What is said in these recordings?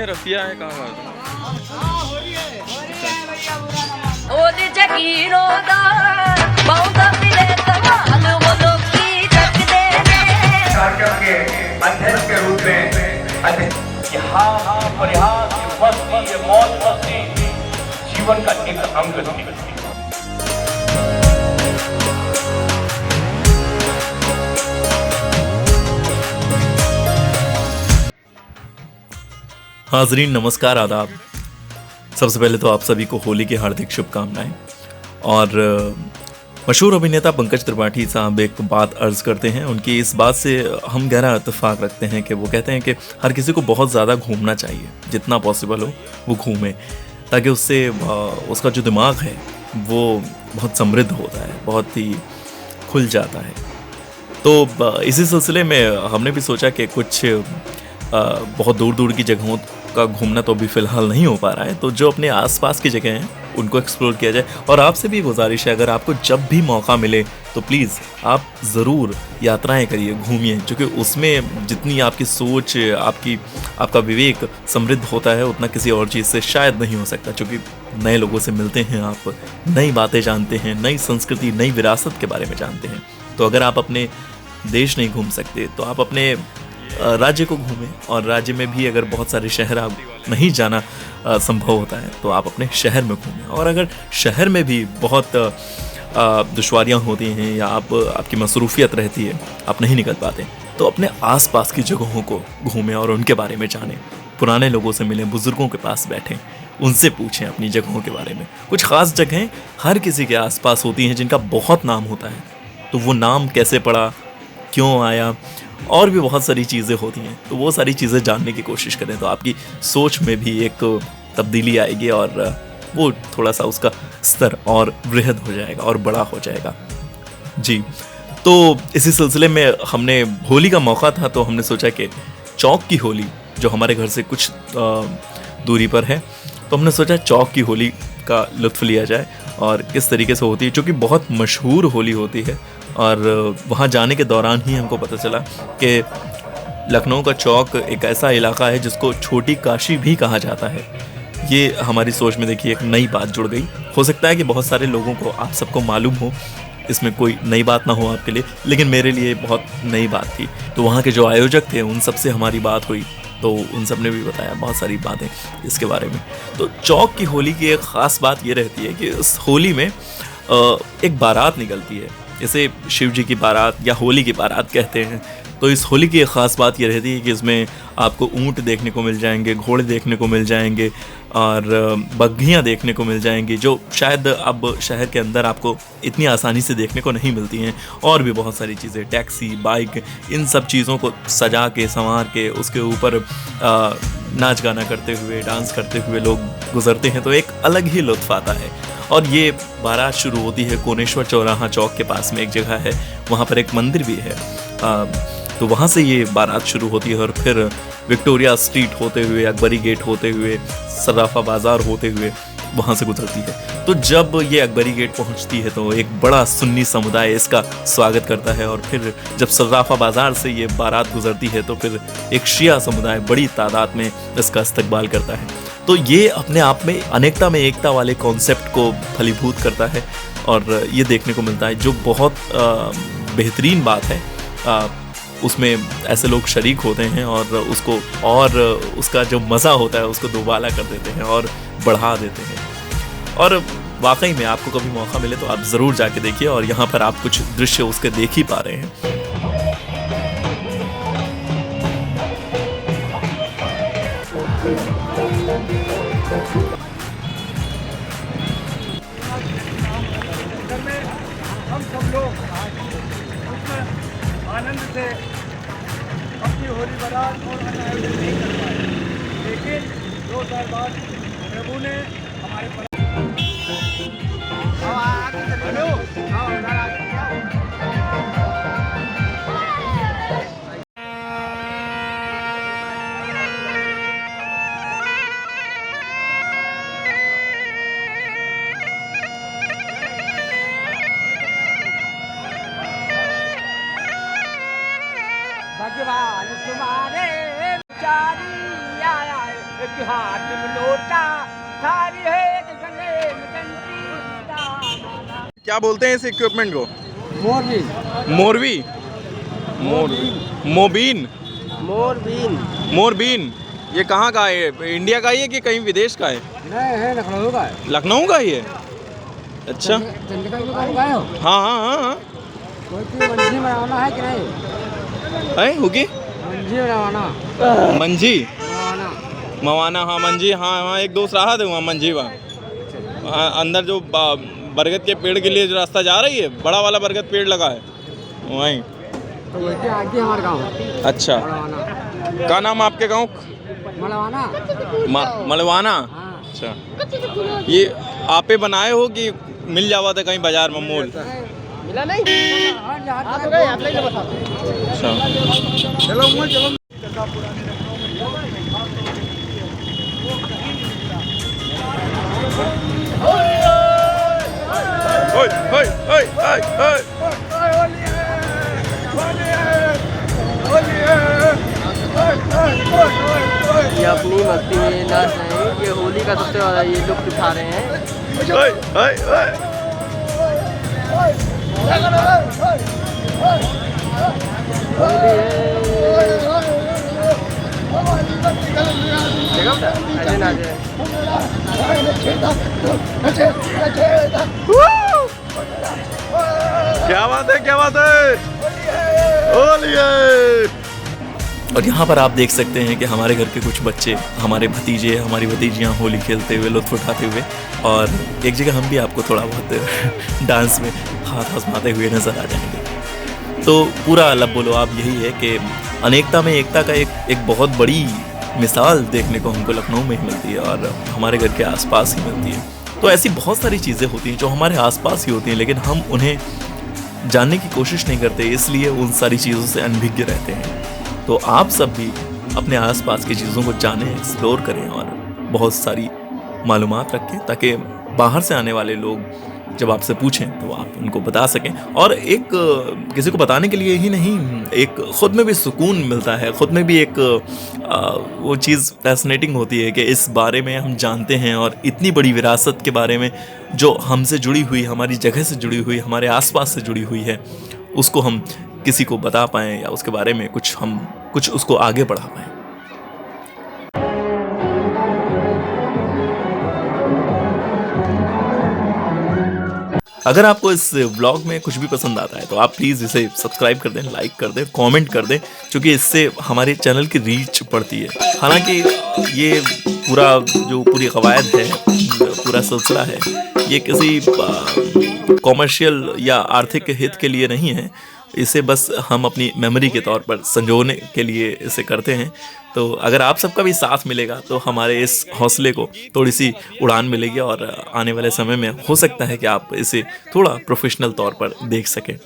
रफिया है कहाँ का? ਉਹਦੀ ਜਗੀਰੋ ਦਾ ਬਹੁਤ ਮਿਲੇ ਸਵਾਲ ਉਹ ਲੋਕੀ ਚੱਕਦੇ ਨੇ कार्यक्रम के अध्यक्ष के रूप में यहाँ परिहास ये मस्ती ये मौज मस्ती जीवन का एक अंग थी। हाजरीन नमस्कार आदाब। सबसे पहले तो आप सभी को होली की हार्दिक शुभकामनाएं। और मशहूर अभिनेता पंकज त्रिपाठी साहब एक बात अर्ज़ करते हैं, उनकी इस बात से हम गहरा इत्तेफाक रखते हैं कि वो कहते हैं कि हर किसी को बहुत ज़्यादा घूमना चाहिए, जितना पॉसिबल हो वो घूमे, ताकि उससे उसका जो दिमाग है वो बहुत समृद्ध होता है, बहुत ही खुल जाता है। तो इसी सिलसिले में हमने भी सोचा कि कुछ बहुत दूर दूर की जगहों का घूमना तो अभी फ़िलहाल नहीं हो पा रहा है, तो जो अपने आसपास की जगह हैं उनको एक्सप्लोर किया जाए। और आपसे भी गुजारिश है, अगर आपको जब भी मौका मिले तो प्लीज़ आप ज़रूर यात्राएं करिए, घूमिए, क्योंकि उसमें जितनी आपकी सोच, आपका विवेक समृद्ध होता है उतना किसी और चीज़ से शायद नहीं हो सकता। क्योंकि नए लोगों से मिलते हैं, आप नई बातें जानते हैं, नई संस्कृति, नई विरासत के बारे में जानते हैं। तो अगर आप अपने देश नहीं घूम सकते तो आप अपने राज्य को घूमें, और राज्य में भी अगर बहुत सारे शहर आप नहीं जाना संभव होता है तो आप अपने शहर में घूमें। और अगर शहर में भी बहुत दुश्वारियां होती हैं या आपकी मसरूफियत रहती है, आप नहीं निकल पाते, तो अपने आसपास की जगहों को घूमें और उनके बारे में जानें। पुराने लोगों से मिलें, बुज़ुर्गों के पास बैठें, उनसे पूछें अपनी जगहों के बारे में। कुछ ख़ास जगहें हर किसी के आसपास होती हैं जिनका बहुत नाम होता है, तो वो नाम कैसे पड़ा, क्यों आया, और भी बहुत सारी चीज़ें होती हैं, तो वो सारी चीज़ें जानने की कोशिश करें, तो आपकी सोच में भी एक तब्दीली आएगी और वो थोड़ा सा उसका स्तर और वृहद हो जाएगा और बड़ा हो जाएगा। जी, तो इसी सिलसिले में हमने होली का मौका था तो हमने सोचा कि चौक की होली, जो हमारे घर से कुछ दूरी पर है, तो हमने सोचा चौक की होली का लुत्फ़ लिया जाए और किस तरीके से होती है, क्योंकि बहुत मशहूर होली होती है। और वहाँ जाने के दौरान ही हमको पता चला कि लखनऊ का चौक एक ऐसा इलाका है जिसको छोटी काशी भी कहा जाता है। ये हमारी सोच में देखिए एक नई बात जुड़ गई। हो सकता है कि बहुत सारे लोगों को, आप सबको मालूम हो, इसमें कोई नई बात ना हो आपके लिए, लेकिन मेरे लिए बहुत नई बात थी। तो वहाँ के जो आयोजक थे उन सब से हमारी बात हुई, तो उन सब ने भी बताया बहुत सारी बातें इसके बारे में। तो चौक की होली की एक ख़ास बात ये रहती है कि इस होली में एक बारात निकलती है, जैसे शिव जी की बारात या होली की बारात कहते हैं। तो इस होली की एक ख़ास बात ये रहती है कि इसमें आपको ऊँट देखने को मिल जाएंगे, घोड़े देखने को मिल जाएंगे और बग्घियाँ देखने को मिल जाएंगी, जो शायद अब शहर के अंदर आपको इतनी आसानी से देखने को नहीं मिलती हैं। और भी बहुत सारी चीज़ें, टैक्सी, बाइक, इन सब चीज़ों को सजा के, संवार के, उसके ऊपर नाच गाना करते हुए, डांस करते हुए लोग गुजरते हैं, तो एक अलग ही लुत्फ़ आता है। और ये बारात शुरू होती है कोनेश्वर चौराहा चौक के पास में एक जगह है, वहाँ पर एक मंदिर भी है, तो वहाँ से ये बारात शुरू होती है और फिर विक्टोरिया स्ट्रीट होते हुए, अकबरी गेट होते हुए, सर्राफा बाज़ार होते हुए वहाँ से गुजरती है। तो जब ये अकबरी गेट पहुँचती है तो एक बड़ा सुन्नी समुदाय इसका स्वागत करता है, और फिर जब सर्राफा बाज़ार से ये बारात गुजरती है तो फिर एक शिया समुदाय बड़ी तादाद में इसका इस्तकबाल करता है। तो ये अपने आप में अनेकता में एकता वाले कॉन्सेप्ट को फलीभूत करता है और ये देखने को मिलता है, जो बहुत बेहतरीन बात है। उसमें ऐसे लोग शरीक होते हैं और उसको, और उसका जो मज़ा होता है उसको दोबाला कर देते हैं और बढ़ा देते हैं। और वाकई में आपको कभी मौका मिले तो आप ज़रूर जाके देखिए, और यहाँ पर आप कुछ दृश्य उसके देख ही पा रहे हैं। हम सब लोग उसमें आनंद से अपनी होली बारात और अन्य आयोजन नहीं कर पाए, लेकिन 2 साल बाद प्रभु ने हमारे भगवान तुम्हारे चारी आया है एक हाथ में लोटा थारी है एक गले में डंडी। क्या बोलते हैं इस इक्विपमेंट को? मोरबीन मोरवी, मोबीन, मोरबीन मोरबीन। ये कहाँ का है? इंडिया का ही है कि कहीं विदेश का है? नहीं है, लखनऊ का है। लखनऊ का ही है? अच्छा। चंडीगढ़ में काम गए हो? हाँ हाँ हाँ हाँ। कोई चीज़ मंजी बनाना है कि नहीं? है होगी मंजी बनाना, मंजी बनाना। मवाना। हाँ मंजी, हाँ हाँ एक दोस्त रहा था वहाँ मंजी वहाँ। अंदर जो बरगद के पेड़ के लिए जो रास्ता जा रही है, बड़ा वाला बरगद पेड़ लगा है वहीं। तो वैसे आगे हमारा गाँव है अच्छा, मलवाना। क्या नाम आपके गाँव? मलवाना। मलवाना। हाँ। अच्छा, ये आपे बनाए हो कि मिल जावा था कहीं बाजार में मोल? मिला नहीं? आप गए, आप नहीं बता। अच्छा, चलो मोल चलो। ओए ओए ओए ओए ओए। ये अपनी मस्ती में नाच रहे हैं। ये होली का सबसे ज़्यादा ये लुत्फ उठा रहे हैं। ओए ओए ओए। देखो बेटा, ऐसे नाच रहे हैं। क्या बात है, क्या बात है, होली है। और यहाँ पर आप देख सकते हैं कि हमारे घर के कुछ बच्चे, हमारे भतीजे, हमारी भतीजियाँ होली खेलते हुए, लुत्फ उठाते हुए, और एक जगह हम भी आपको थोड़ा बहुत डांस में हाथ आजमाते हुए नजर आ जाएंगे। तो पूरा लब बोलो आप यही है कि अनेकता में एकता का एक बहुत बड़ी मिसाल देखने को हमको लखनऊ में ही मिलती है और हमारे घर के आसपास ही मिलती है। तो ऐसी बहुत सारी चीज़ें होती हैं जो हमारे आसपास ही होती हैं, लेकिन हम उन्हें जानने की कोशिश नहीं करते, इसलिए उन सारी चीज़ों से अनभिज्ञ रहते हैं। तो आप सब भी अपने आसपास की चीज़ों को जानें, एक्सप्लोर करें और बहुत सारी मालूमात रखें, ताकि बाहर से आने वाले लोग जब आपसे पूछें तो आप उनको बता सकें। और एक किसी को बताने के लिए ही नहीं, एक ख़ुद में भी सुकून मिलता है, ख़ुद में भी एक वो चीज़ फैसिनेटिंग होती है कि इस बारे में हम जानते हैं और इतनी बड़ी विरासत के बारे में जो हमसे जुड़ी हुई, हमारी जगह से जुड़ी हुई, हमारे आसपास से जुड़ी हुई है, उसको हम किसी को बता पाएँ या उसके बारे में कुछ उसको आगे बढ़ा पाएँ। अगर आपको इस व्लॉग में कुछ भी पसंद आता है तो आप प्लीज़ इसे सब्सक्राइब कर दें, लाइक कर दें, कमेंट कर दें, क्योंकि इससे हमारे चैनल की रीच बढ़ती है। हालांकि ये पूरी कवायद है, पूरा सिलसिला है, ये किसी कॉमर्शियल या आर्थिक हित के लिए नहीं है, इसे बस हम अपनी मेमोरी के तौर पर संजोने के लिए इसे करते हैं। तो अगर आप सबका भी साथ मिलेगा तो हमारे इस हौसले को थोड़ी सी उड़ान मिलेगी और आने वाले समय में हो सकता है कि आप इसे थोड़ा प्रोफेशनल तौर पर देख सकें।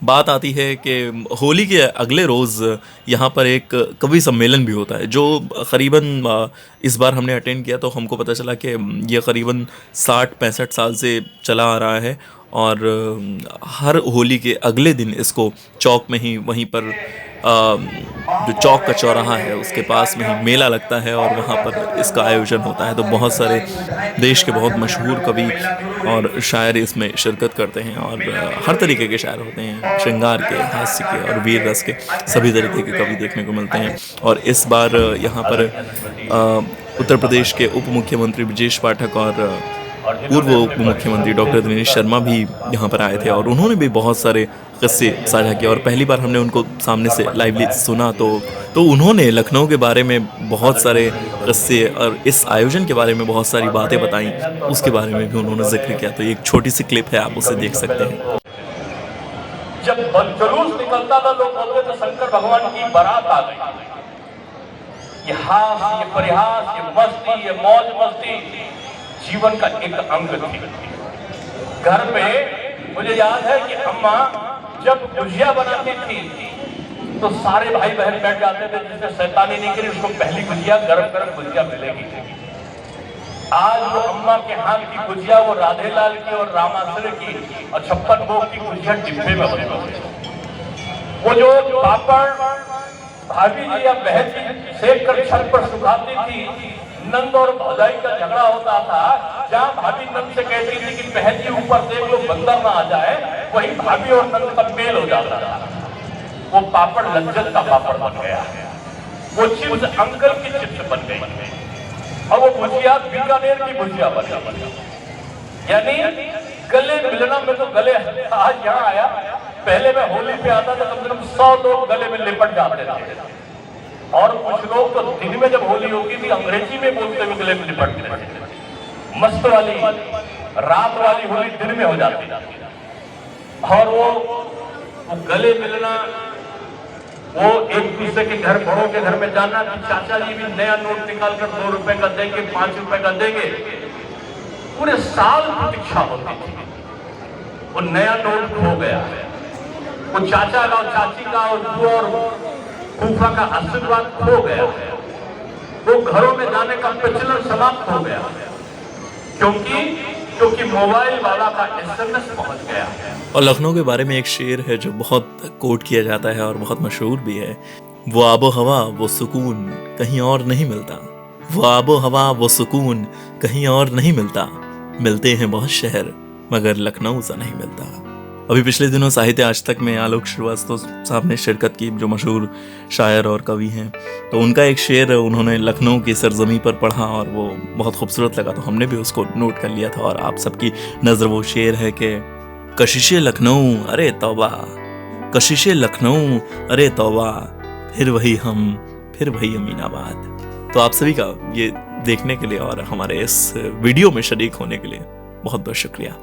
बात आती है कि होली के अगले रोज़ यहाँ पर एक कवि सम्मेलन भी होता है, जो क़रीबन इस बार हमने अटेंड किया तो हमको पता चला कि ये क़रीबन 60-65 साल से चला आ रहा है और हर होली के अगले दिन इसको चौक में ही, वहीं पर जो चौक का चौराहा है उसके पास में ही मेला लगता है और वहाँ पर इसका आयोजन होता है। तो बहुत सारे देश के बहुत मशहूर कवि और शायर इसमें शिरकत करते हैं और हर तरीके के शायर होते हैं, श्रृंगार के, हास्य के और वीर रस के, सभी तरीके के कवि देखने को मिलते हैं। और इस बार यहाँ पर उत्तर प्रदेश के उप मुख्यमंत्री ब्रजेश पाठक और पूर्व उप मुख्यमंत्री डॉक्टर दिनेश शर्मा भी यहाँ पर आए थे और उन्होंने भी बहुत सारे किस्से साझा किए। और पहली बार हमने उनको सामने से लाइवली सुना तो उन्होंने लखनऊ के बारे में बहुत सारे किस्से और इस आयोजन के बारे में बहुत सारी बातें बताई, उसके बारे में भी उन्होंने जिक्र किया। तो एक छोटी सी क्लिप है, आप उसे देख सकते हैं। जब जुलूस निकलता था लोग बोलते थे शंकर भगवान की बारात आ गई। ये हास, ये परिहास, ये मस्ती, ये मौज मस्ती जीवन का एक अंग थी। घर पे मुझे याद है कि अम्मा जब गुजिया बनाती थी तो सारे भाई बहन बैठ जाते थे, जिससे शैतानी नहीं करी उसको पहली गुजिया गरम गरम गुजिया मिलेगी। आज वो अम्मा के हाथ की गुजिया, वो राधे लाल की और रामाश्रय की और 56 भोग की गुजिया डिब्बे में बनी। वो जो पापड़ भाभी जी या बहन जी सेक कर छत पर सुखाती थी। नंद और भौजाई का झगड़ा होता था, जहाँ भाभी नंद से कहती थी कि बहन जी ऊपर देख लो बंदर ना आ जाए, वही भाभी और नंद का मेल हो जाता था। वो पापड़ लज्जत का पापड़ बन गया, वो चिप्स अंकल की चिप्स बन गई, और वो भुजिया बीकानेर की भुजिया बन गई। यानी गले मिलना में तो गले आज यहाँ आया, पहले मैं होली पे आता था कम से कम 100 लोग गले में लिपट जाते थे, और कुछ लोग तो दिन में जब होली होती थी अंग्रेजी में बोलते हुए गले में लिपटते थे। मस्त वाली रात वाली होली दिन में हो जाती थी, और वो गले मिलना, वो एक दूसरे के घर, बड़ों के घर में जाना कि चाचा जी भी नया नोट निकाल कर 2 रुपए का देंगे, 5 रुपए का देंगे, पूरे साल प्रतीक्षा होती थी। वो नया नोट खो गया, वो चाचा का और चाची का और बुआ और फूफा का आशीर्वाद खो गया, वो घरों में जाने का प्रचलन समाप्त हो गया, क्योंकि मोबाइल वाला का SMS पहुंच गया। और लखनऊ के बारे में एक शेर है जो बहुत कोट किया जाता है और बहुत मशहूर भी है, वो आबो हवा वो सुकून कहीं और नहीं मिलता, वो आबो हवा वो सुकून कहीं और नहीं मिलता, मिलते हैं बहुत शहर मगर लखनऊ सा नहीं मिलता। अभी पिछले दिनों साहित्य आज तक में आलोक श्रीवास्तव साहब ने शिरकत की, जो मशहूर शायर और कवि हैं, तो उनका एक शेर उन्होंने लखनऊ की सरजमी पर पढ़ा और वो बहुत खूबसूरत लगा, तो हमने भी उसको नोट कर लिया था और आप सबकी नज़र वो शेर है कि कशिशे लखनऊ अरे तौबा, कशिशे लखनऊ अरे तौबा, फिर वही हम फिर वही अमीनाबाद। तो आप सभी का ये देखने के लिए और हमारे इस वीडियो में शरीक होने के लिए बहुत बहुत शुक्रिया।